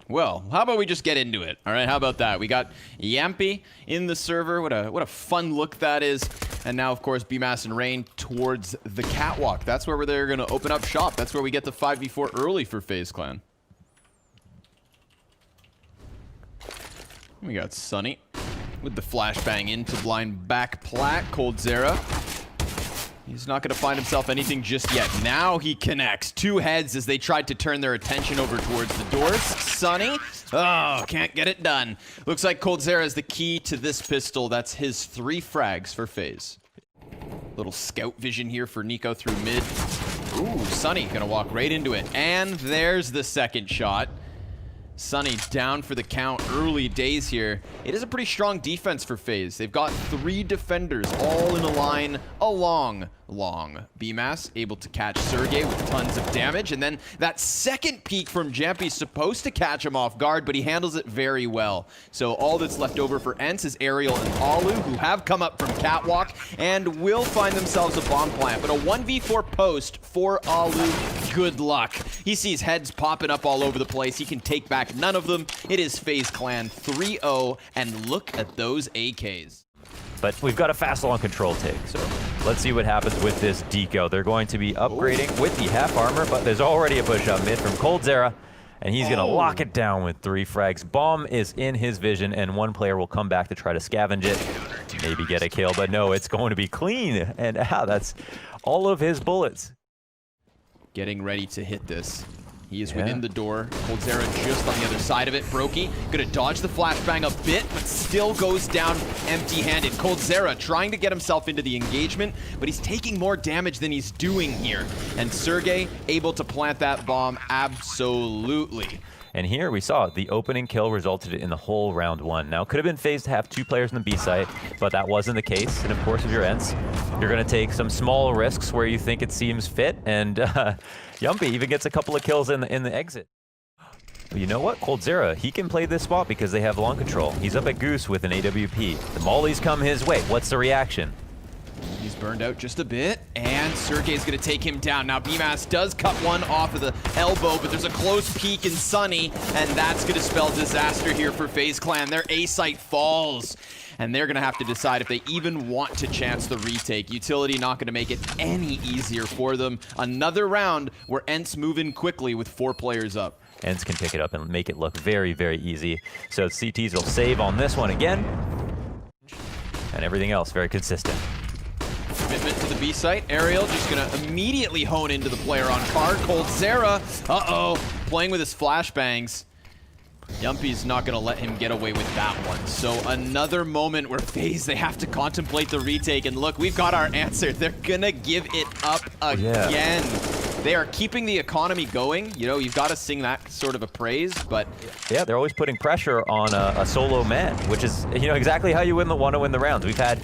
Well, how about we just get into it? All right, how about that? We got Yampy in the server. What a fun look that is. And now, of course, BMAS and Rain towards the catwalk. That's where they're going to open up shop. That's where we get the 5v4 early for FaZe Clan. We got Sunny with the flashbang into blind back plat. coldzera. He's not going to find himself anything just yet. Now he connects. Two heads as they tried to turn their attention over towards the doors. Sunny. Oh, can't get it done. Looks like coldzera is the key to this pistol. That's his 3 frags for FaZe. Little scout vision here for Nico through mid. Ooh, Sunny going to walk right into it. And there's the second shot. Sunny down for the count early days here. It is a pretty strong defense for FaZe. They've got 3 defenders all in a line along BMAS, able to catch Sergey with tons of damage. And then that second peek from Jampy's supposed to catch him off guard, but he handles it very well. So all that's left over for ENCE is Aerial and Alu, who have come up from catwalk and will find themselves a bomb plant. But a 1v4 post for Alu, good luck. He sees heads popping up all over the place. He can take back none of them. It is FaZe Clan 3-0, and look at those AKs. But we've got a fast long control take, so let's see what happens with this deco. They're going to be upgrading with the half armor, but there's already a push up mid from coldzera, and he's going to lock it down with 3 frags. Bomb is in his vision, and 1 player will come back to try to scavenge it, maybe get a kill, but no, it's going to be clean, and that's all of his bullets. Getting ready to hit this. He is within the door. coldzera just on the other side of it. Brokey gonna dodge the flashbang a bit, but still goes down empty-handed. coldzera trying to get himself into the engagement, but he's taking more damage than he's doing here. And Sergey able to plant that bomb absolutely. And here we saw the opening kill resulted in the whole round 1. Now, it could have been FaZe to have 2 players in the B site, but that wasn't the case. And of course, if you're ENCE, you're going to take some small risks where you think it seems fit. And Yumpy even gets a couple of kills in the exit. But you know what? coldzera, he can play this spot because they have long control. He's up at Goose with an AWP. The mollies come his way. What's the reaction? He's burned out just a bit, and Sergey's going to take him down. Now, BMAS does cut one off of the elbow, but there's a close peek in Sunny, and that's going to spell disaster here for FaZe Clan. Their A site falls, and they're going to have to decide if they even want to chance the retake. Utility not going to make it any easier for them. Another round where ENCE move in quickly with 4 players up. ENCE can pick it up and make it look very, very easy. So CTs will save on this one again, and everything else very consistent. Commitment to the B site. Aerial just going to immediately hone into the player on card. coldzera, playing with his flashbangs. Yumpy's not going to let him get away with that one. So another moment where FaZe, they have to contemplate the retake. And look, we've got our answer. They're going to give it up again. They are keeping the economy going. You know, you've got to sing that sort of a praise, but... Yeah, they're always putting pressure on a solo man, which is, you know, exactly how you want to win the rounds. We've had...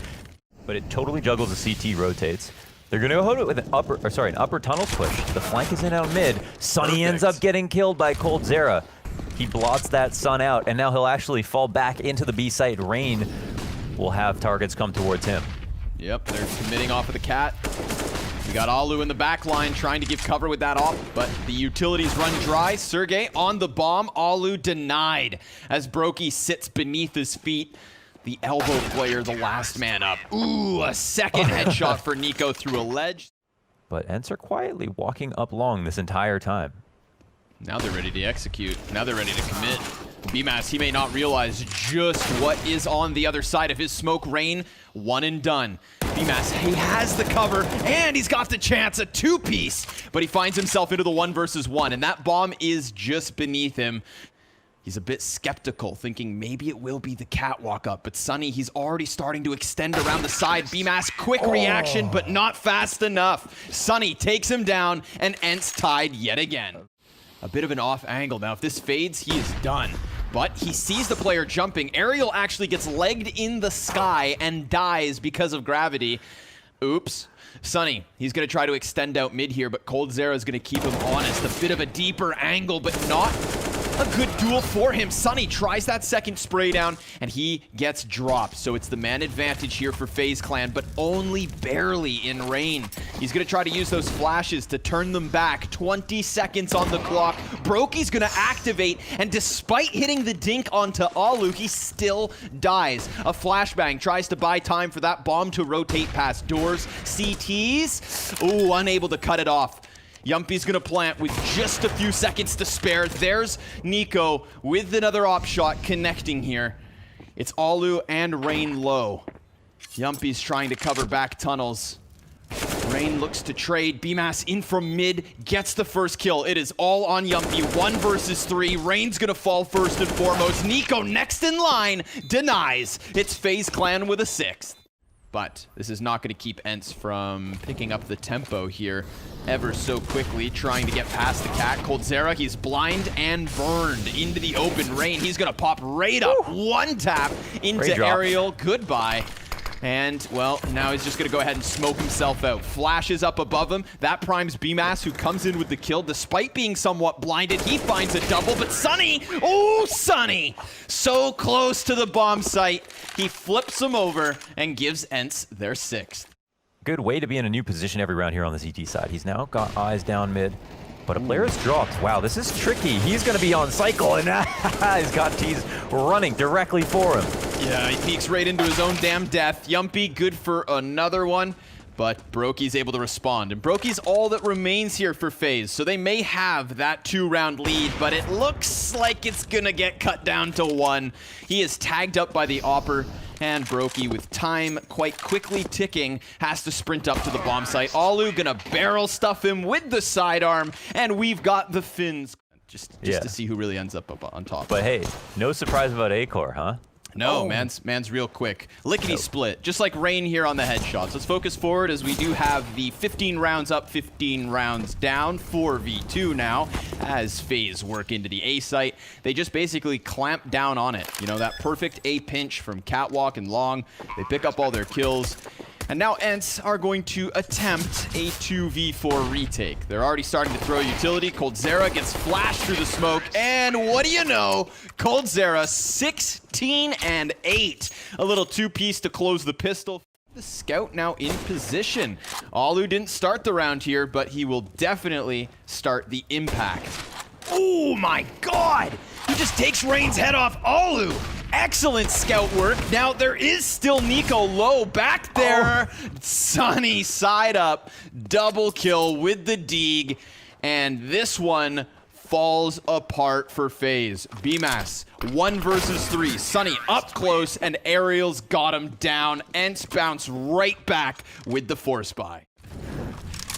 But it totally juggles the CT rotates. They're going to go hold it with an upper tunnel push. The flank is in out mid. Sunny ends up getting killed by coldzera. He blots that Sun out, and now he'll actually fall back into the B site. Rain will have targets come towards him. Yep, they're committing off of the cat. We got Alu in the back line trying to give cover with that off, but the utilities run dry. Sergey on the bomb. Alu denied as Brokey sits beneath his feet. The elbow player, the last man up. Ooh, a second headshot for Nico through a ledge. But ENCE are quietly walking up long this entire time. Now they're ready to execute. Now they're ready to commit. BMAS, he may not realize just what is on the other side of his smoke. Rain, one and done. BMAS, he has the cover, and he's got the chance, a 2-piece. But he finds himself into the 1 versus 1, and that bomb is just beneath him. He's a bit skeptical, thinking maybe it will be the catwalk up. But Sunny, he's already starting to extend around the side. BMAS, quick reaction, but not fast enough. Sunny takes him down, and ENCE tied yet again. A bit of an off angle. Now, if this fades, he is done. But he sees the player jumping. Aerial actually gets legged in the sky and dies because of gravity. Oops. Sunny, he's going to try to extend out mid here, but coldzera is going to keep him honest. A bit of a deeper angle, but not a good duel for him. Sunny tries that second spray down, and he gets dropped. So it's the man advantage here for FaZe Clan, but only barely in Rain. He's going to try to use those flashes to turn them back. 20 seconds on the clock. Broky's going to activate, and despite hitting the dink onto Alu, he still dies. A flashbang tries to buy time for that bomb to rotate past doors. CTs, ooh, unable to cut it off. Yumpy's gonna plant with just a few seconds to spare. There's Nico with another op shot connecting here. It's Alu and Rain low. Yumpy's trying to cover back tunnels. Rain looks to trade. BMass in from mid, gets the first kill. It is all on Yumpy. 1 versus 3. Rain's gonna fall first and foremost. Nico next in line denies. It's FaZe Clan with a 6th. But this is not going to keep ENCE from picking up the tempo here ever so quickly, trying to get past the cat. coldzera, he's blind and burned into the open. Rain, he's going to pop right up. One tap into Aerial. Goodbye. And, well, now he's just going to go ahead and smoke himself out. Flashes up above him. That primes BMass, who comes in with the kill. Despite being somewhat blinded, he finds a double. But Sunny, oh, Sunny! So close to the bomb site. He flips him over and gives ENCE their 6th. Good way to be in a new position every round here on the CT side. He's now got eyes down mid. But a player's dropped. Wow, this is tricky. He's going to be on cycle, and he's got T's running directly for him. Yeah, he peeks right into his own damn death. Yumpy, good for another one, but Broky's able to respond. And Broky's all that remains here for FaZe, so they may have that 2-round lead, but it looks like it's going to get cut down to 1. He is tagged up by the Opper, and Broky, with time quite quickly ticking, has to sprint up to the bomb site. Alu gonna barrel stuff him with the sidearm, and we've got the Finns. Just to see who really ends up on top. But hey, no surprise about Acor, huh? No, man's real quick. Lickety split, just like Rain here on the headshots. Let's focus forward as we do have the 15 rounds up, 15 rounds down, 4v2 now, as FaZe work into the A site. They just basically clamp down on it. You know, that perfect A pinch from Catwalk and Long. They pick up all their kills. And now ENCE are going to attempt a 2v4 retake. They're already starting to throw utility. coldzera gets flashed through the smoke. And what do you know? coldzera 16 and 8. A little 2-piece to close the pistol. The scout now in position. Alu didn't start the round here, but he will definitely start the impact. Oh my god! He just takes Rain's head off Alu. Excellent scout work. Now, there is still Nico low back there. Sunny side up. Double kill with the Deeg. And this one falls apart for FaZe. BMass, 1 versus 3. Sunny up close, and Aerial's got him down. ENCE bounce right back with the force buy.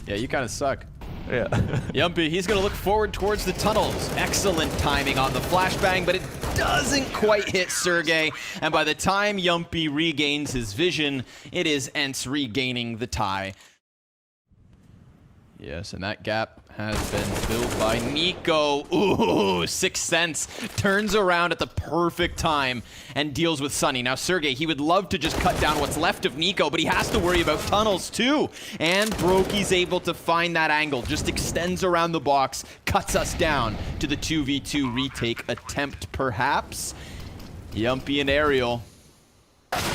Yeah, you kind of suck. Yeah. Yumpy, he's going to look forward towards the tunnels. Excellent timing on the flashbang, but it doesn't quite hit Sergey. And by the time Yumpy regains his vision, it is ENCE regaining the tie. Yes, and that gap has been filled by Nico. Ooh, 6th Sense turns around at the perfect time and deals with Sunny. Now, Sergey, he would love to just cut down what's left of Nico, but he has to worry about tunnels too. And Broky's able to find that angle, just extends around the box, cuts us down to the 2v2 retake attempt, perhaps. Yumpy and Aerial.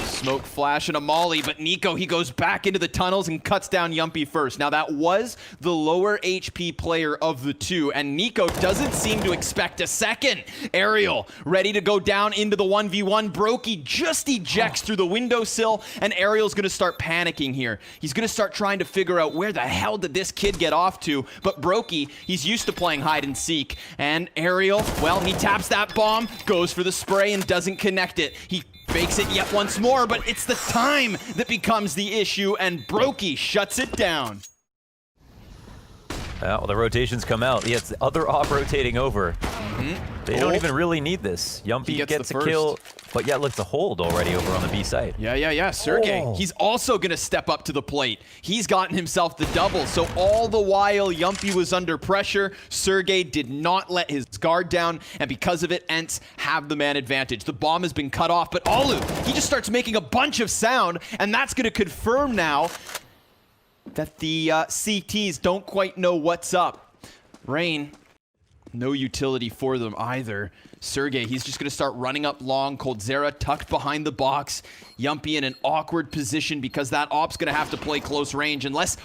Smoke flash and a molly, but Nico, he goes back into the tunnels and cuts down Yumpy first. Now, that was the lower HP player of the two, and Nico doesn't seem to expect a second. Aerial, ready to go down into the 1v1. Broky just ejects through the windowsill, and Aerial's gonna start panicking here. He's gonna start trying to figure out where the hell did this kid get off to, but Broky, he's used to playing hide and seek, and Aerial, well, he taps that bomb, goes for the spray, and doesn't connect it. He fakes it yet once more, but it's the time that becomes the issue, and Broky shuts it down. Well, the rotations come out. Yeah, it's the other op rotating over. They don't even really need this. Yumpy gets a kill, but yet looks a hold already over on the B side. Yeah. Sergey, he's also going to step up to the plate. He's gotten himself the double, so all the while Yumpy was under pressure, Sergey did not let his guard down, and because of it, ENCE have the man advantage. The bomb has been cut off, but Alu, he just starts making a bunch of sound, and that's going to confirm now that the CTs don't quite know what's up. Rain No utility for them either. Sergey, he's just going to start running up long. coldzera tucked behind the box. Yumpy in an awkward position because that op's going to have to play close range unless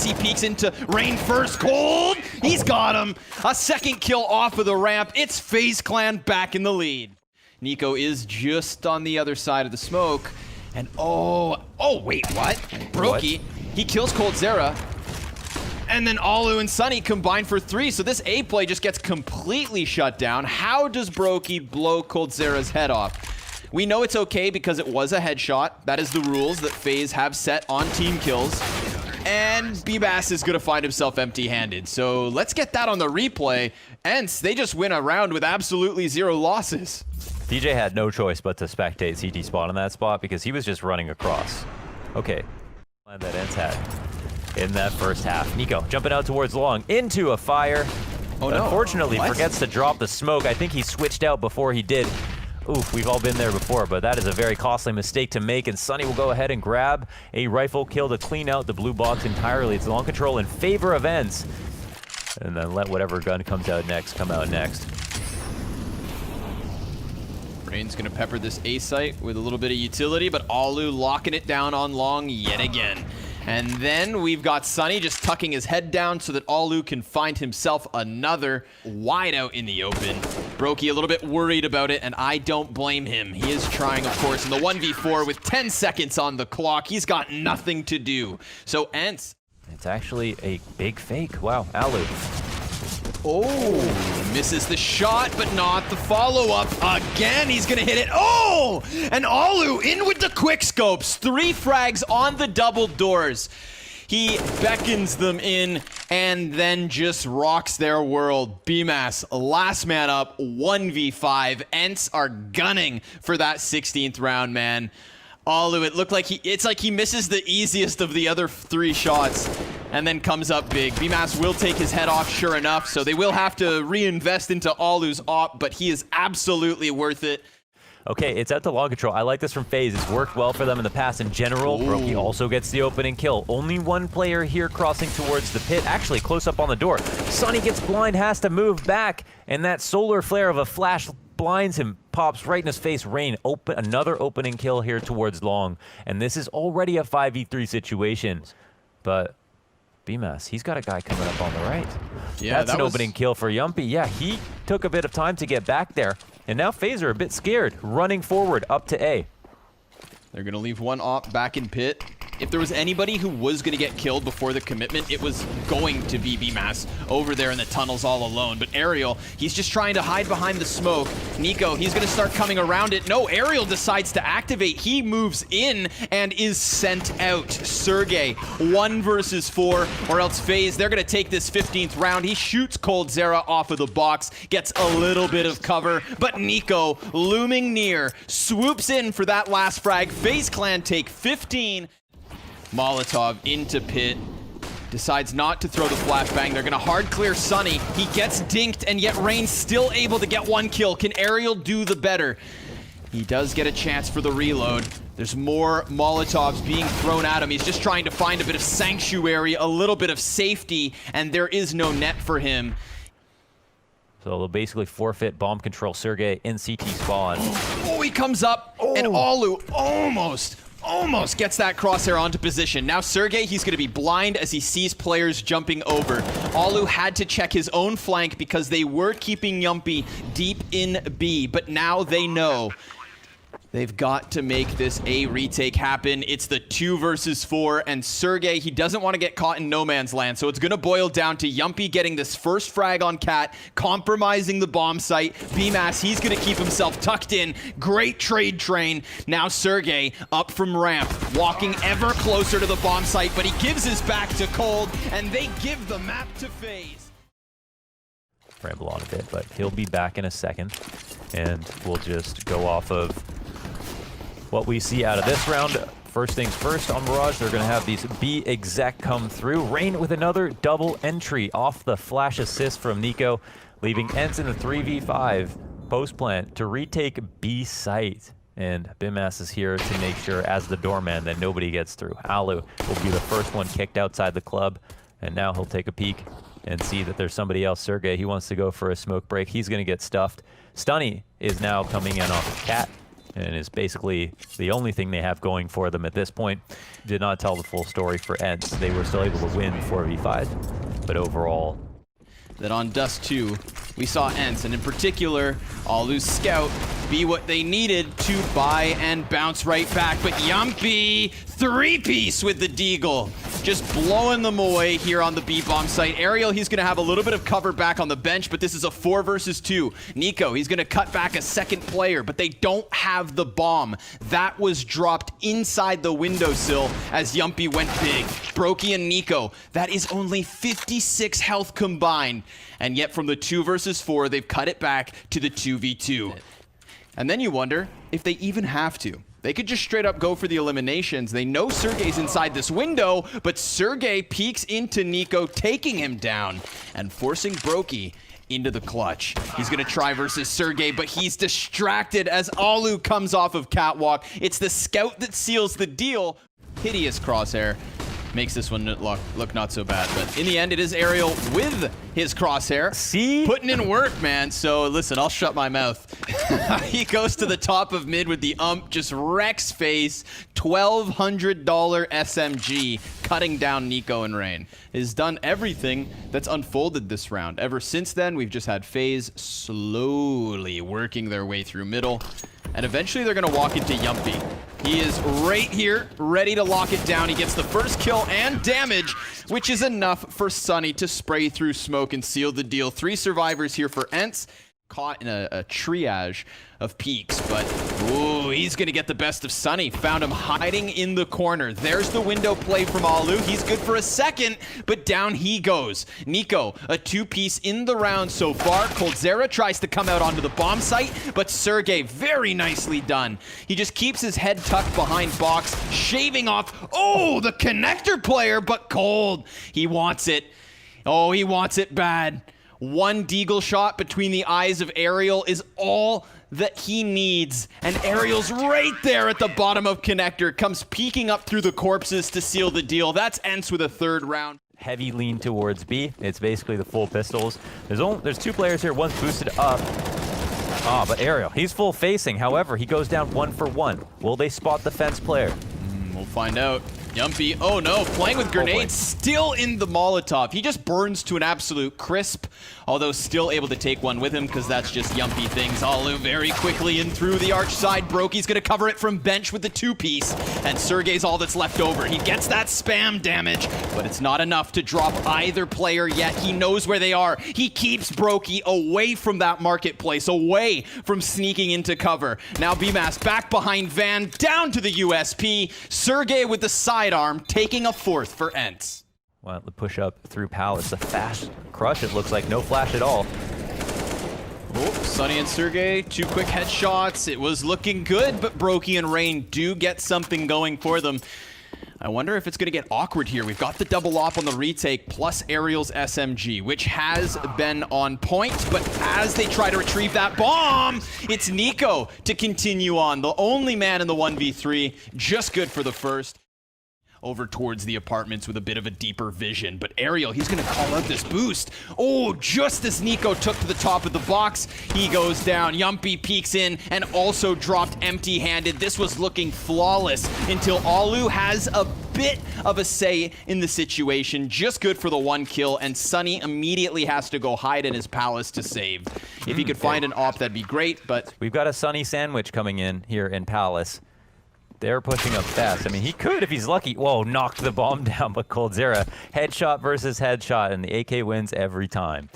he peeks into Rain first. Cold! He's got him! A second kill off of the ramp. It's FaZe Clan back in the lead. Nico is just on the other side of the smoke. And wait, what? Brokey, he kills coldzera. And then Alu and Sunny combine for 3, so this A play just gets completely shut down. How does Brokey blow coldzera's head off? We know it's okay because it was a headshot. That is the rules that FaZe have set on team kills. And BMass is gonna find himself empty-handed. So let's get that on the replay. ENCE, they just win a round with absolutely 0 losses. DJ had no choice but to spectate CT spawn in that spot because he was just running across. Okay, that ENCE had in that first half. Nico jumping out towards long into a fire. Oh no. Unfortunately, forgets to drop the smoke. I think he switched out before he did. Oof, we've all been there before, but that is a very costly mistake to make, and Sunny will go ahead and grab a rifle kill to clean out the blue box entirely. It's long control in favor of ENCE, and then let whatever gun comes out next come out next. Rain's gonna pepper this A site with a little bit of utility, but Alu locking it down on long yet again. And then we've got Sunny just tucking his head down so that Alu can find himself another wide out in the open. Brokey a little bit worried about it, and I don't blame him. He is trying, of course, in the 1v4 with 10 seconds on the clock. He's got nothing to do. So ENCE. It's actually a big fake. Wow, Alu. Oh, misses the shot, but not the follow-up. Again, he's gonna hit it. Oh, and Alu in with the quick scopes. 3 frags on the double doors. He beckons them in and then just rocks their world. BMass, last man up, 1v5. ENCE are gunning for that 16th round, man. Alu, it looked like it's like he misses the easiest of the other 3 shots and then comes up big. BMass will take his head off, sure enough, so they will have to reinvest into Alu's op, but he is absolutely worth it. Okay, it's out to long control. I like this from FaZe. It's worked well for them in the past in general. Brokey also gets the opening kill. Only one player here crossing towards the pit. Actually, close up on the door. Sunny gets blind, has to move back, and that solar flare of a flash blinds him, pops right in his face. Rain, another opening kill here towards long. And this is already a 5v3 situation. But BMass, he's got a guy coming up on the right. Yeah, that's an opening kill for Yumpy. Yeah, he took a bit of time to get back there. And now FaZe are a bit scared, running forward up to A. They're going to leave one op back in pit. If there was anybody who was going to get killed before the commitment, it was going to be BMass over there in the tunnels all alone. But Aerial, he's just trying to hide behind the smoke. Nico, he's going to start coming around it. No, Aerial decides to activate. He moves in and is sent out. Sergey, 1 versus 4, or else FaZe, they're going to take this 15th round. He shoots coldzera off of the box, gets a little bit of cover, but Nico, looming near, swoops in for that last frag. FaZe Clan take 15. Molotov into pit, decides not to throw the flashbang. They're gonna hard clear Sunny. He gets dinked, and yet Rain's still able to get 1 kill. Can Aerial do the better? He does get a chance for the reload. There's more Molotovs being thrown at him. He's just trying to find a bit of sanctuary, a little bit of safety, and there is no net for him. So they'll basically forfeit bomb control. Sergey in CT spawn. Oh, he comes up, and Alu almost gets that crosshair onto position. Now Sergey, he's going to be blind as he sees players jumping over. Alu had to check his own flank because they were keeping Yumpy deep in B, but now they know. They've got to make this A retake happen. It's the 2 versus 4, and Sergey, he doesn't want to get caught in no man's land, so it's going to boil down to Yumpy getting this first frag on Cat, compromising the bomb site. BMass, he's going to keep himself tucked in. Great trade train. Now Sergey up from ramp, walking ever closer to the bomb site, but he gives his back to Cold, and they give the map to FaZe. Ramble on a bit, but he'll be back in a second, and we'll just go off of what we see out of this round. First things first on Mirage, they're going to have these B exec come through. Rain with another double entry off the flash assist from Nico, leaving ENCE in the 3v5 post plant to retake B site. And BMass is here to make sure, as the doorman, that nobody gets through. Alu will be the first one kicked outside the club, and now he'll take a peek and see that there's somebody else. Sergey, he wants to go for a smoke break. He's going to get stuffed. Stunny is now coming in off of Cat, and is basically the only thing they have going for them at this point. Did not tell the full story for ENCE. They were still able to win 4v5, but overall... That on Dust 2, we saw ENCE, and in particular, Alu's Scout be what they needed to buy and bounce right back. But Yumpy, three-piece with the Deagle, just blowing them away here on the B-bomb site. Ariel, he's going to have a little bit of cover back on the bench, but this is a 4 versus 2. Nico, he's going to cut back a second player, but they don't have the bomb. That was dropped inside the windowsill as Yumpy went big. Brokey and Nico, that is only 56 health combined. And yet from the 2 versus 4, they've cut it back to the 2v2. And then you wonder if they even have to. They could just straight up go for the eliminations. They know Sergey's inside this window, but Sergey peeks into Nico, taking him down and forcing Brokey into the clutch. He's gonna try versus Sergey, but he's distracted as Alu comes off of Catwalk. It's the Scout that seals the deal. Hideous crosshair. Makes this one look not so bad, but in the end, it is Ariel with his crosshair. See? Putting in work, man. So listen, I'll shut my mouth. He goes to the top of mid with the just wrecks FaZe. $1,200 SMG, cutting down Nico and Rain. Has done everything that's unfolded this round. Ever since then, we've just had FaZe slowly working their way through middle, and eventually they're gonna walk into Yumpy. He is right here, ready to lock it down. He gets the first kill and damage, which is enough for Sunny to spray through smoke and seal the deal. 3 survivors here for ENCE. Caught in a triage of peaks, but ooh, he's gonna get the best of Sunny. Found him hiding in the corner. There's the window play from Alu. He's good for a second, but down he goes. Nico, a 2-piece in the round so far. Coldzera tries to come out onto the bomb site, but Sergey, very nicely done. He just keeps his head tucked behind box, shaving off, oh, the connector player, but Cold. He wants it. Oh, he wants it bad. One Deagle shot between the eyes of Ariel is all that he needs. And Ariel's right there at the bottom of connector, comes peeking up through the corpses to seal the deal. That's ENCE with a 3rd round. Heavy lean towards B. It's basically the full pistols. There's 2 players here, one's boosted up. But Ariel, he's full facing. However, he goes down 1 for 1. Will they spot the fence player? We'll find out. Yumpy, oh no, playing with grenades, still in the Molotov. He just burns to an absolute crisp, although still able to take one with him because that's just Yumpy things. Alu very quickly in through the arch side. Brokey's gonna cover it from bench with the 2-piece, and Sergey's all that's left over. He gets that spam damage, but it's not enough to drop either player yet. He knows where they are. He keeps Brokey away from that marketplace, away from sneaking into cover. Now BMAS back behind Van, down to the USP. Sergey with the sidearm, taking a 4th for ENCE. Well, the push up through Palace, a fast crush, it looks like, no flash at all. Oh, Sunny and Sergey, 2 quick headshots. It was looking good, but Brokey and Rain do get something going for them. I wonder if it's going to get awkward here. We've got the double op on the retake, plus Ariel's SMG, which has been on point. But as they try to retrieve that bomb, it's Nico to continue on. The only man in the 1v3, just good for the first. Over towards the apartments with a bit of a deeper vision. But Ariel, he's going to call out this boost. Oh, just as Nico took to the top of the box, he goes down. Yumpy peeks in and also dropped empty-handed. This was looking flawless until Alu has a bit of a say in the situation. Just good for the 1 kill, and Sunny immediately has to go hide in his palace to save. If he could find an op, that'd be great, but... We've got a Sunny sandwich coming in here in Palace. They're pushing up fast. I mean, he could if he's lucky. Whoa, knocked the bomb down, but Coldzera. Headshot versus headshot, and the AK wins every time.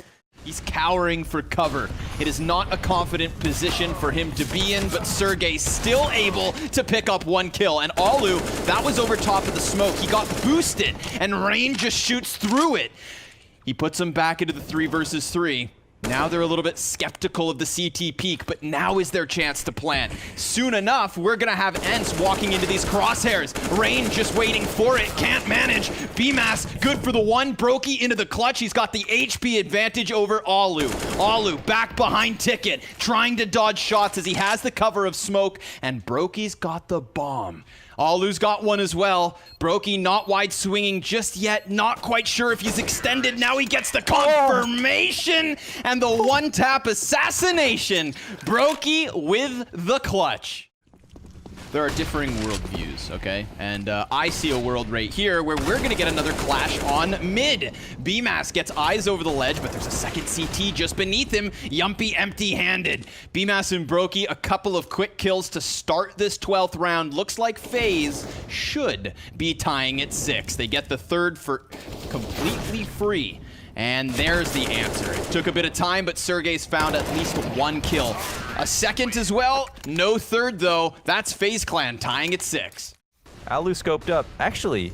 He's cowering for cover. It is not a confident position for him to be in, but Sergey still able to pick up 1 kill. And Alu, that was over top of the smoke. He got boosted, and Rain just shoots through it. He puts him back into the 3 versus 3. Now they're a little bit skeptical of the CT peak, but now is their chance to plant. Soon enough, we're gonna have ENCE walking into these crosshairs. Rain just waiting for it, can't manage. BMAS, good for the 1. Brokey into the clutch. He's got the HP advantage over Alu. Alu back behind Ticket, trying to dodge shots as he has the cover of smoke, and Brokey's got the bomb. Alu's got one as well. Brokey not wide swinging just yet. Not quite sure if he's extended. Now he gets the confirmation and the one-tap assassination. Brokey with the clutch. There are differing worldviews, okay? And I see a world right here where we're gonna get another clash on mid. BMAS gets eyes over the ledge, but there's a second CT just beneath him. Yumpy empty-handed. BMAS and Brokey, a couple of quick kills to start this 12th round. Looks like FaZe should be tying at 6. They get the third for completely free. And there's the answer. It took a bit of time, but Sergey's found at least one kill. A second as well. No third, though. That's FaZe Clan tying at 6. Alu scoped up. Actually,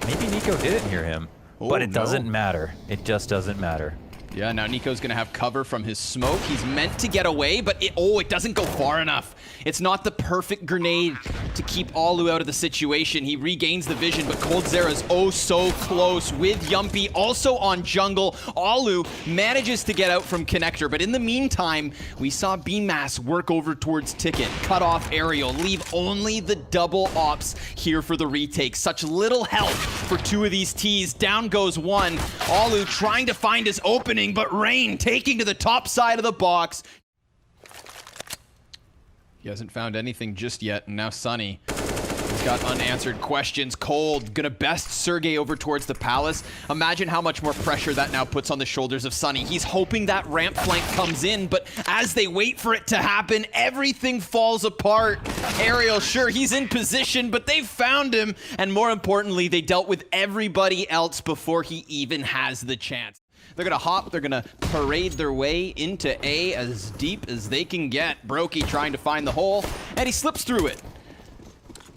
maybe Nico didn't hear him. But it doesn't matter. It just doesn't matter. Yeah, now Nico's gonna have cover from his smoke. He's meant to get away, but it doesn't go far enough. It's not the perfect grenade to keep Alu out of the situation. He regains the vision, but coldzera's oh so close with Yumpy also on jungle. Alu manages to get out from connector, but in the meantime, we saw BMAS work over towards Ticket, cut off Aerial, leave only the double ops here for the retake. Such little help for two of these Ts. Down goes one. Alu trying to find his opening, but Rain taking to the top side of the box. He hasn't found anything just yet, and now Sunny has got unanswered questions. Cold gonna best Sergey over towards the palace. Imagine how much more pressure that now puts on the shoulders of Sunny. He's hoping that ramp flank comes in, but as they wait for it to happen, everything falls apart. Aerial, sure, he's in position, but they found him, and more importantly, they dealt with everybody else before he even has the chance. They're gonna hop, they're gonna parade their way into A as deep as they can get. Brokey trying to find the hole, and he slips through it.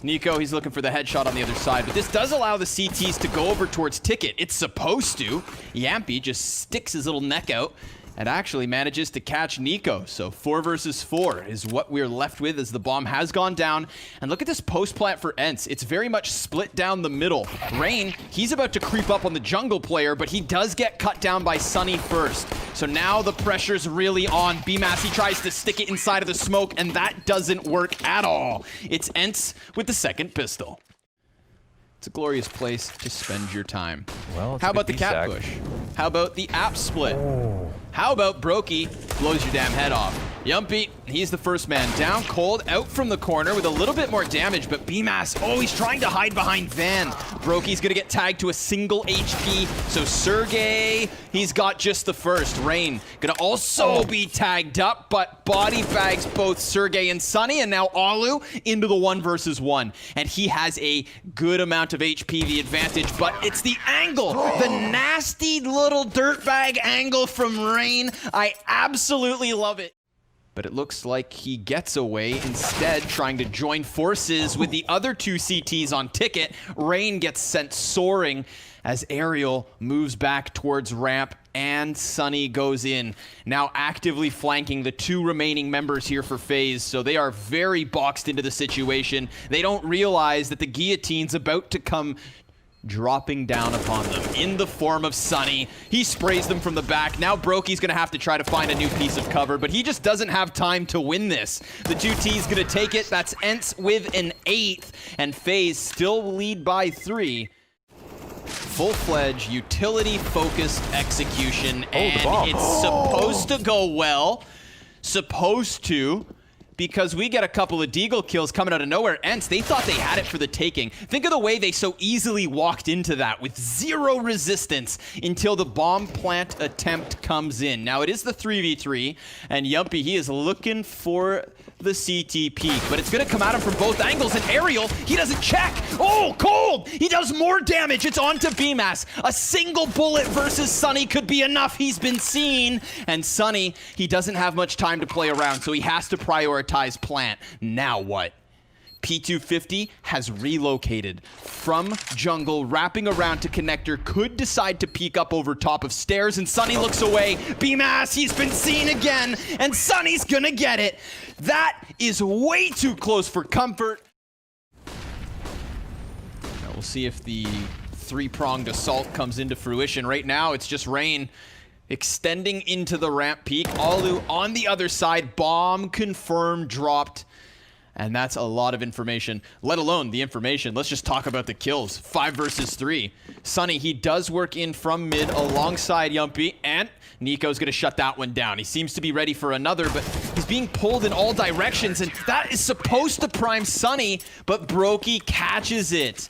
Nico, he's looking for the headshot on the other side, but this does allow the CTs to go over towards Ticket. It's supposed to. Yampy just sticks his little neck out and actually manages to catch Nico. So 4 versus 4 is what we're left with as the bomb has gone down. And look at this post plant for ENCE. It's very much split down the middle. Rain, he's about to creep up on the jungle player, but he does get cut down by Sunny first. So now the pressure's really on. BMAS, he tries to stick it inside of the smoke, and that doesn't work at all. It's ENCE with the second pistol. It's a glorious place to spend your time. Well, how about the cat push? How about the app split? How about Brokey blows your damn head off? Yumpy, he's the first man down. Cold out from the corner with a little bit more damage, but BMAS, he's trying to hide behind Van. Brokey's gonna get tagged to a single HP, so Sergey, he's got just the first. Rain gonna also be tagged up, but body bags both Sergey and Sunny, and now Alu into the 1 versus 1. And he has a good amount of HP, the advantage, but it's the angle, the nasty little dirtbag angle from Rain. I absolutely love it. But it looks like he gets away instead, trying to join forces with the other 2 CTs on Ticket. Rain gets sent soaring as Aerial moves back towards ramp, and Sunny goes in. Now actively flanking the 2 remaining members here for FaZe, so they are very boxed into the situation. They don't realize that the guillotine's about to come dropping down upon them in the form of Sunny. He sprays them from the back. Now Brokey's gonna have to try to find a new piece of cover, but he just doesn't have time to win this. The 2 T's gonna take it. That's ENCE with an 8th, and FaZe still lead by 3. Full-fledged, utility-focused execution, and it's supposed to go well. Supposed to. Because we get a couple of deagle kills coming out of nowhere. ENCE, they thought they had it for the taking. Think of the way they so easily walked into that with 0 resistance until the bomb plant attempt comes in. Now, it is the 3v3, and Yumpy, he is looking for the CT peak, but it's gonna come at him from both angles, and Aerial, he doesn't check. Cold! He does more damage. It's on to BMAS. A single bullet versus Sunny could be enough. He's been seen, and Sunny, he doesn't have much time to play around, so he has to prioritize plant. Now what? P250 has relocated from jungle, wrapping around to connector, could decide to peek up over top of stairs, and Sunny looks away. BMAS, he's been seen again, and Sunny's gonna get it. That is way too close for comfort. Now we'll see if the 3-pronged assault comes into fruition. Right now, it's just Rain extending into the ramp peak. Alu on the other side, bomb confirmed dropped. And that's a lot of information, let alone the information. Let's just talk about the kills. 5 versus 3. Sunny, he does work in from mid alongside Yumpy, and Nico's going to shut that one down. He seems to be ready for another, but he's being pulled in all directions, and that is supposed to prime Sunny, but Brokey catches it.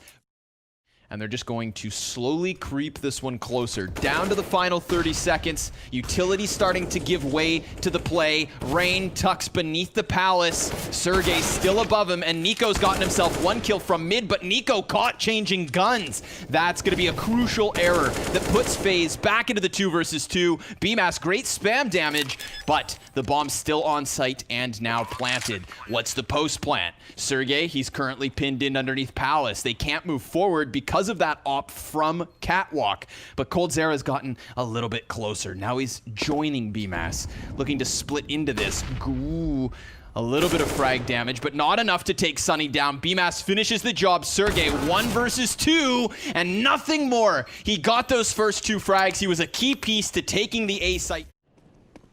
And they're just going to slowly creep this one closer. Down to the final 30 seconds. Utility starting to give way to the play. Rain tucks beneath the palace. Sergey still above him, and Nico's gotten himself 1 kill from mid, but Nico caught changing guns. That's going to be a crucial error that puts FaZe back into the 2 versus 2. BMAS, great spam damage, but the bomb's still on site and now planted. What's the post plant? Sergey, he's currently pinned in underneath palace. They can't move forward because of that op from Catwalk. But coldzera's gotten a little bit closer. Now he's joining BMAS, looking to split into this. Ooh, a little bit of frag damage, but not enough to take Sunny down. BMAS finishes the job. Sergey, 1 versus 2, and nothing more. He got those first 2 frags. He was a key piece to taking the A site.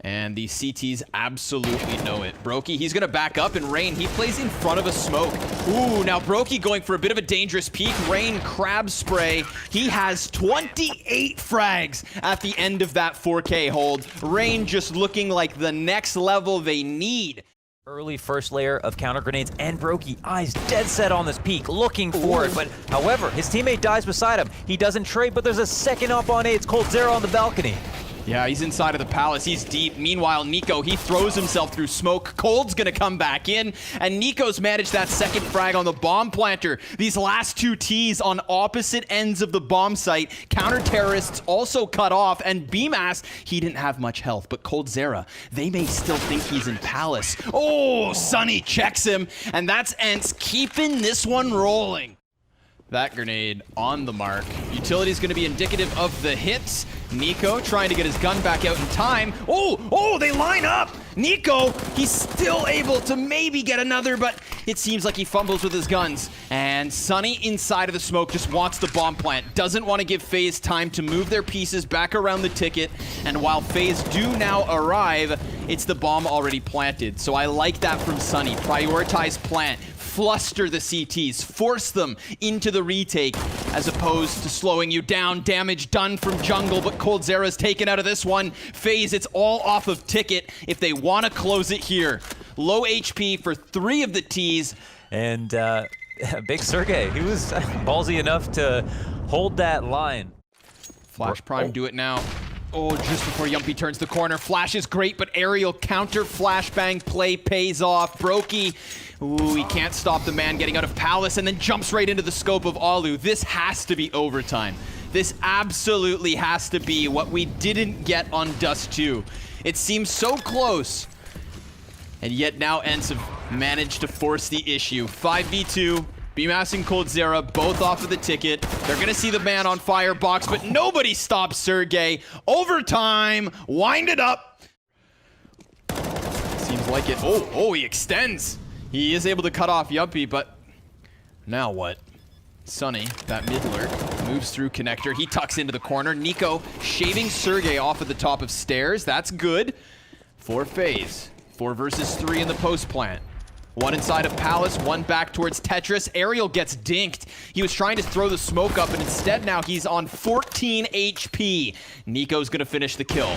And the CTs absolutely know it. Brokey, he's going to back up, and Rain, he plays in front of a smoke. Ooh, now Brokey going for a bit of a dangerous peek. Rain, crab spray. He has 28 frags at the end of that 4K hold. Rain just looking like the next level they need. Early first layer of counter grenades, and Brokey, eyes dead set on this peak, looking for it. But however, his teammate dies beside him. He doesn't trade, but there's a second up on A. It's coldzera on the balcony. Yeah, he's inside of the palace. He's deep. Meanwhile, Nico, he throws himself through smoke. Cold's gonna come back in, and Nico's managed that second frag on the bomb planter. These last 2 Ts on opposite ends of the bomb site. Counter-terrorists also cut off, and BMAS, he didn't have much health, but coldzera, they may still think he's in palace. Oh, Sunny checks him, and that's ENCE keeping this one rolling. That grenade on the mark. Utility's going to be indicative of the hits. Nico trying to get his gun back out in time. Oh, they line up. Nico, he's still able to maybe get another, but it seems like he fumbles with his guns. And Sunny inside of the smoke just wants the bomb plant. Doesn't want to give FaZe time to move their pieces back around the ticket. And while FaZe do now arrive, it's the bomb already planted. So I like that from Sunny. Prioritize plant. Fluster the CTs, force them into the retake, as opposed to slowing you down. Damage done from jungle, but coldzera's taken out of this one. FaZe, it's all off of ticket if they want to close it here. Low HP for 3 of the Ts. And big Sergey, he was ballsy enough to hold that line. Flash Prime, do it now. Oh, just before Yumpy turns the corner. Flash is great, but aerial counter flashbang play pays off. Brokey, ooh, he can't stop the man getting out of Palace, and then jumps right into the scope of Alu. This has to be overtime. This absolutely has to be what we didn't get on Dust 2. It seems so close, and yet now ENCE have managed to force the issue. 5v2. BMAS and coldzera both off of the ticket. They're gonna see the man on firebox, but nobody stops Sergey. Overtime, wind it up. Seems like it. Oh, he extends. He is able to cut off Yumpy, but now what? Sunny, that mid lurk, moves through connector. He tucks into the corner. Nico shaving Sergey off at the top of stairs. That's good for FaZe. 4 versus 3 in the post plant. 1 inside of Palace, 1 back towards Tetris. Aerial gets dinked. He was trying to throw the smoke up, and instead now he's on 14 HP. Nico's gonna finish the kill.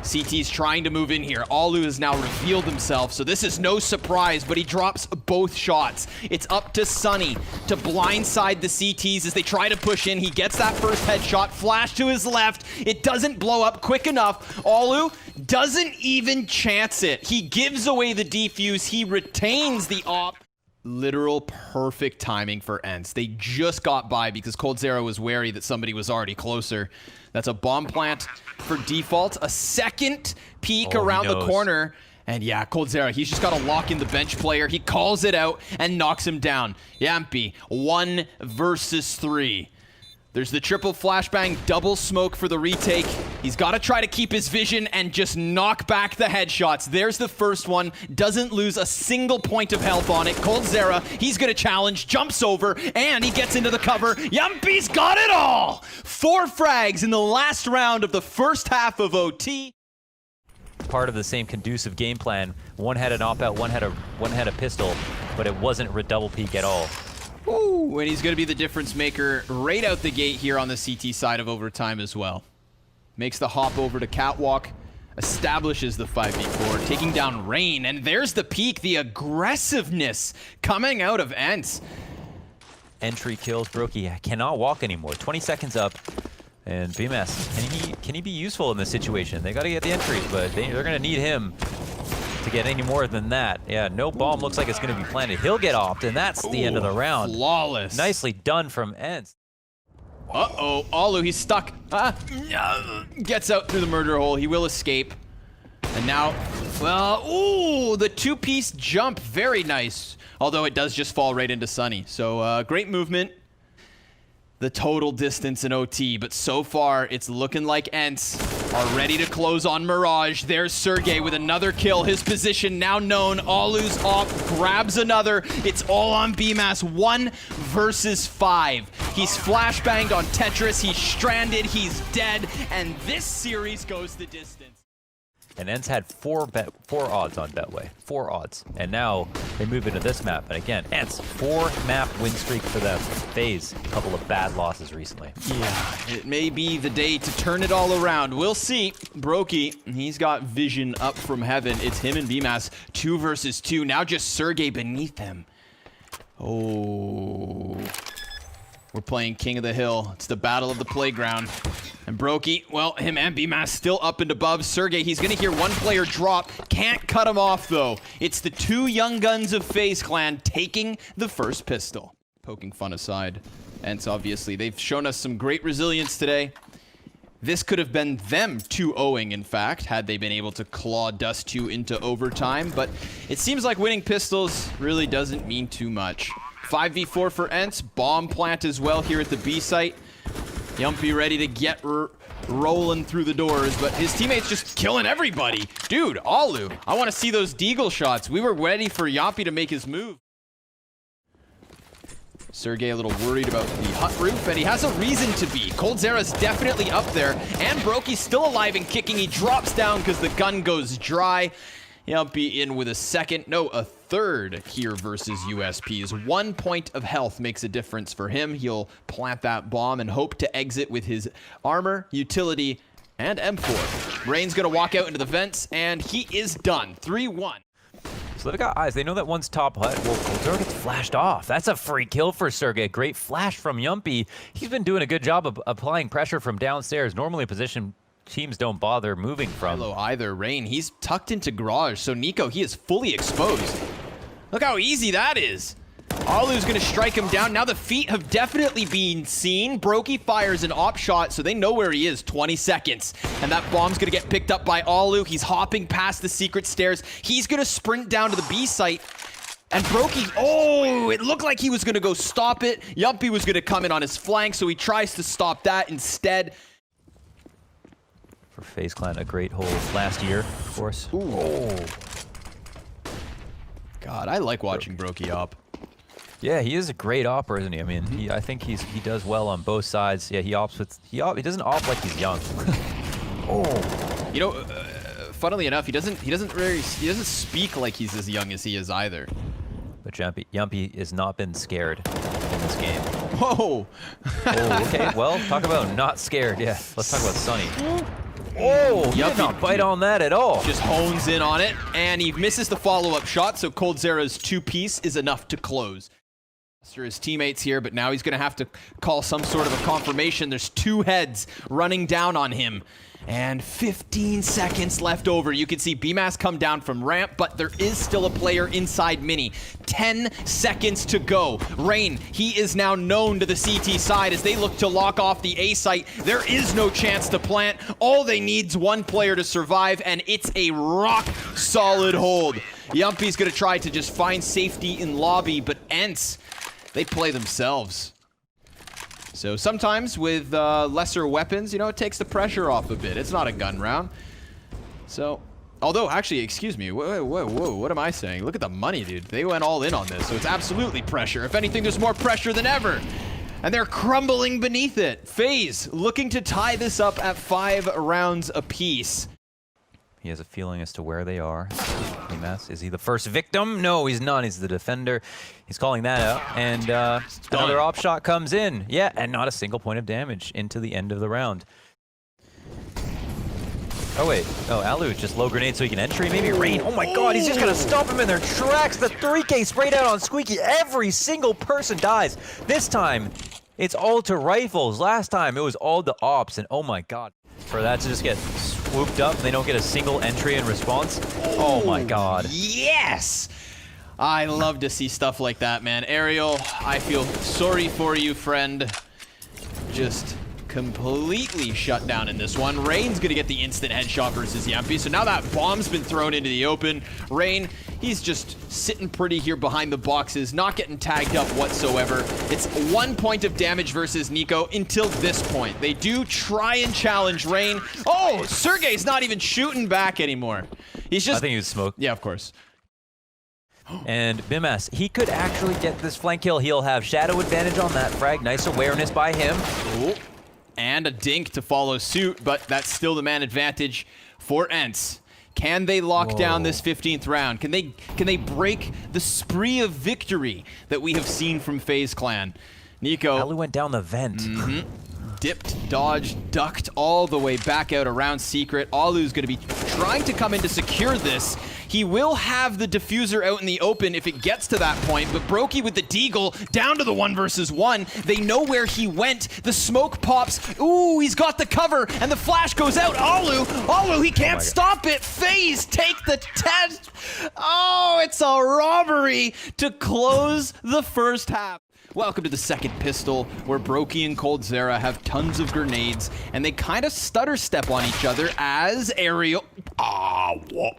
CT's trying to move in here. Alu has now revealed himself, so this is no surprise, but he drops both shots. It's up to Sunny to blindside the CTs as they try to push in. He gets that first headshot, flash to his left. It doesn't blow up quick enough. Alu doesn't even chance it. He gives away the defuse. He retains the op. Literal perfect timing for ENCE. They just got by because coldzera was wary that somebody was already closer. That's a bomb plant for default. A second peek around the corner. And yeah, coldzera, he's just got to lock in the bench player. He calls it out and knocks him down. Yumpy, 1 versus 3. There's the triple flashbang, double smoke for the retake. He's got to try to keep his vision and just knock back the headshots. There's the first one. Doesn't lose a single point of health on it. coldzera, he's going to challenge, jumps over, and he gets into the cover. Yumpy's got it all! 4 frags in the last round of the first half of OT. Part of the same conducive game plan. One had an op-out, one had a pistol. but it wasn't double peek at all. Ooh, and he's going to be the difference maker right out the gate here on the CT side of overtime as well. Makes the hop over to Catwalk, establishes the 5v4, taking down Rain, and there's the peak, the aggressiveness coming out of ENCE. Entry kills. Brokey cannot walk anymore. 20 seconds up. And BMS, can he be useful in this situation? They got to get the entries, but they're going to need him to get any more than that. Yeah, no bomb looks like it's going to be planted. He'll get offed, and that's the end of the round. Flawless. Nicely done from ENCE. Uh-oh, Alu, he's stuck. Gets out through the murder hole. He will escape. And now, well, ooh, the two-piece jump. Very nice. Although it does just fall right into Sunny. So, great movement. The total distance in OT, but so far it's looking like ENCE are ready to close on Mirage. There's Sergey with another kill. His position now known. Alu's off, grabs another. It's all on BMAS. 1 versus 5. He's flashbanged on Tetris. He's stranded. He's dead. And this series goes the distance. And ENCE had 4 odds on Betway. 4 odds. And now they move into this map. And again, ENCE, 4-map win streak for them. FaZe, a couple of bad losses recently. Yeah, it may be the day to turn it all around. We'll see. Brokey, he's got vision up from heaven. It's him and BMAS, 2 versus 2. Now just Sergey beneath him. Oh. We're playing King of the Hill. It's the battle of the playground. And Brokey, well, him and BMAS still up and above. Sergey, he's going to hear one player drop. Can't cut him off, though. It's the 2 young guns of FaZe Clan taking the first pistol. Poking fun aside. ENCE, obviously, they've shown us some great resilience today. This could have been them 2-0ing, in fact, had they been able to claw Dust 2 into overtime. But it seems like winning pistols really doesn't mean too much. 5v4 for ENCE. Bomb plant as well here at the B site. Yumpy ready to get rolling through the doors, but his teammates just killing everybody. Dude, Alu, I want to see those deagle shots. We were ready for Yumpy to make his move. Sergey a little worried about the hut roof, and he has a reason to be. coldzera's definitely up there, and Brokey's still alive and kicking. He drops down because the gun goes dry. Yumpy in with a third here versus USP's. 1 point of health makes a difference for him. He'll plant that bomb and hope to exit with his armor, utility, and M4. Rain's gonna walk out into the vents, and he is done. 3-1. So they've got eyes. They know that one's top hut. Well, coldzera gets flashed off. That's a free kill for Sergey. Great flash from Yumpy. He's been doing a good job of applying pressure from downstairs. Normally a position teams don't bother moving from. Hello either. Rain, he's tucked into garage, so Nico, he is fully exposed. Look how easy that is. Alu's gonna strike him down. Now the feet have definitely been seen. Brokey fires an op shot, so they know where he is. 20 seconds. And that bomb's gonna get picked up by Alu. He's hopping past the secret stairs. He's gonna sprint down to the B site. And Brokey, oh, it looked like he was gonna go stop it. Yumpy was gonna come in on his flank, so he tries to stop that instead. For FaZe Clan, a great hold last year, of course. Ooh. Oh. God, I like watching Brokey op. Yeah, he is a great opper, isn't he? I mean, I think he does well on both sides. Yeah, he doesn't opt like he's young. Oh, you know, funnily enough, he doesn't speak like he's as young as he is either. But Yumpy has not been scared in this game. Whoa. Oh, okay. Well, talk about not scared. Yeah, let's talk about Sunny. Oh, he did not bite on that at all. Just hones in on it, and he misses the follow-up shot, so coldzera's 2-piece is enough to close. His teammates here, but now he's going to have to call some sort of a confirmation. There's 2 heads running down on him. And 15 seconds left over. You can see BMAS come down from ramp, but there is still a player inside Mini. 10 seconds to go. Rain, he is now known to the CT side as they look to lock off the A site. There is no chance to plant. All they need is 1 player to survive, and it's a rock-solid hold. Yumpy's going to try to just find safety in lobby, but ENCE, they play themselves. So sometimes with lesser weapons, you know, it takes the pressure off a bit. It's not a gun round. So, although, actually, excuse me. Whoa, what am I saying? Look at the money, dude. They went all in on this, so it's absolutely pressure. If anything, there's more pressure than ever. And they're crumbling beneath it. FaZe looking to tie this up at 5 rounds apiece. He has a feeling as to where they are. Is he the first victim? No, he's not. He's the defender. He's calling that out. And another op shot comes in. Yeah, and not a single point of damage into the end of the round. Oh, wait. Oh, Alu just low grenade so he can entry. Maybe Rain. Oh, my God. He's just going to stop him in their tracks. The 3K sprayed out on Squeaky. Every single person dies. This time, it's all to rifles. Last time, it was all to ops. And oh, my God. For that to just get swooped up and they don't get a single entry in response. Oh, my God. Yes! I love to see stuff like that, man. Ariel, I feel sorry for you, friend. Just completely shut down in this one. Rain's gonna get the instant headshot versus Yampi. So now that bomb's been thrown into the open. Rain, he's just sitting pretty here behind the boxes, not getting tagged up whatsoever. It's 1 point of damage versus Nico until this point. They do try and challenge Rain. Oh, Sergey's not even shooting back anymore. He's just— I think he was smoked. Yeah, of course. And Bimas, he could actually get this flank kill. He'll have shadow advantage on that frag. Nice awareness by him. Ooh. And a dink to follow suit, but that's still the man advantage for ENCE. Can they lock down this 15th round? Can they break the spree of victory that we have seen from FaZe Clan? Nico— Alu went down the vent. Dipped, dodged, ducked all the way back out around secret. Alu's going to be trying to come in to secure this. He will have the diffuser out in the open if it gets to that point, but Brokey with the deagle down to the 1 versus 1. They know where he went. The smoke pops. Ooh, he's got the cover, and the flash goes out. Alu, he can't stop it. FaZe take the test. Oh, it's a robbery to close the first half. Welcome to the second pistol, where Brokey and coldzera have tons of grenades, and they kind of stutter step on each other as Ariel— what?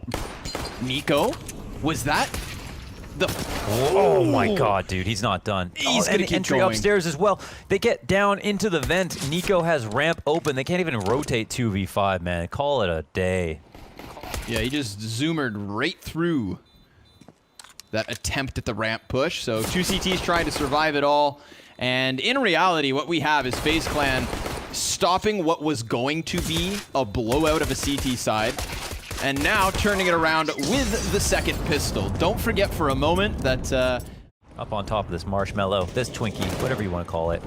Nico? Was that the— Oh my God, dude, he's not done. He's gonna keep entry going. Upstairs as well. They get down into the vent. Nico has ramp open. They can't even rotate 2v5, man. Call it a day. Yeah, he just zoomered right through that attempt at the ramp push. So 2 CTs trying to survive it all. And in reality, what we have is FaZe Clan stopping what was going to be a blowout of a CT side, and now turning it around with the second pistol. Don't forget for a moment that— up on top of this marshmallow, this Twinkie, whatever you want to call it.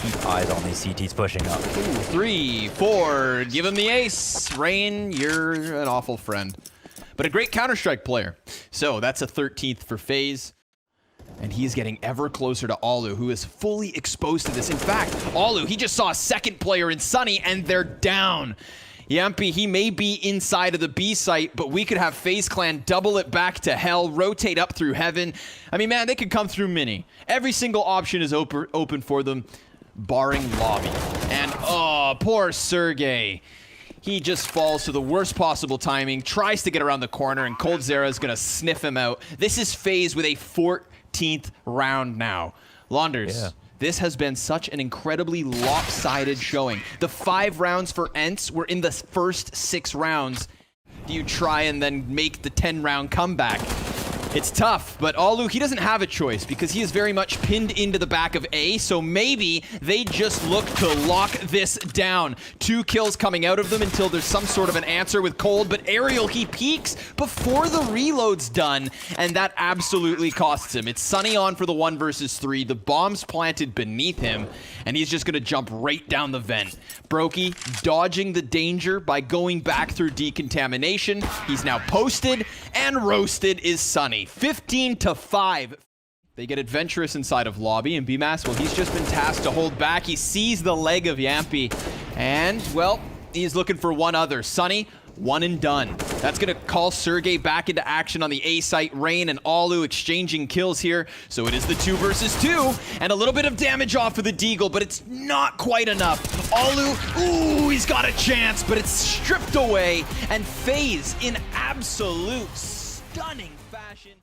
Keep eyes on these CTs pushing up. 3, 4, give him the ace. Rain, you're an awful friend, but a great Counter-Strike player. So that's a 13th for FaZe. And he's getting ever closer to Alu, who is fully exposed to this. In fact, Alu, he just saw a second player in Sunny, and they're down. Yampi, he may be inside of the B site, but we could have FaZe Clan double it back to hell, rotate up through heaven. I mean, man, they could come through mini. Every single option is open for them, barring lobby. And, oh, poor Sergey. He just falls to the worst possible timing, tries to get around the corner, and coldzera is going to sniff him out. This is FaZe with a 14th round now. Launders, this has been such an incredibly lopsided showing. The 5 rounds for ENCE were in the first 6 rounds. Do you try and then make the 10-round comeback? It's tough, but Alu, he doesn't have a choice because he is very much pinned into the back of A, so maybe they just look to lock this down. 2 kills coming out of them until there's some sort of an answer with Cold, but Ariel, he peeks before the reload's done, and that absolutely costs him. It's Sunny on for the 1 versus 3. The bomb's planted beneath him, and he's just going to jump right down the vent. Brokey dodging the danger by going back through decontamination. He's now posted, and roasted is Sunny. 15-5. They get adventurous inside of lobby, and Bimas, well, he's just been tasked to hold back. He sees the leg of Yampi, and, well, he's looking for one other. Sunny, 1 and done. That's going to call Sergey back into action on the A site. Rain and Alu exchanging kills here. So it is the 2 versus 2, and a little bit of damage off of the deagle, but it's not quite enough. Alu, ooh, he's got a chance, but it's stripped away, and FaZe in absolute stunning fashion.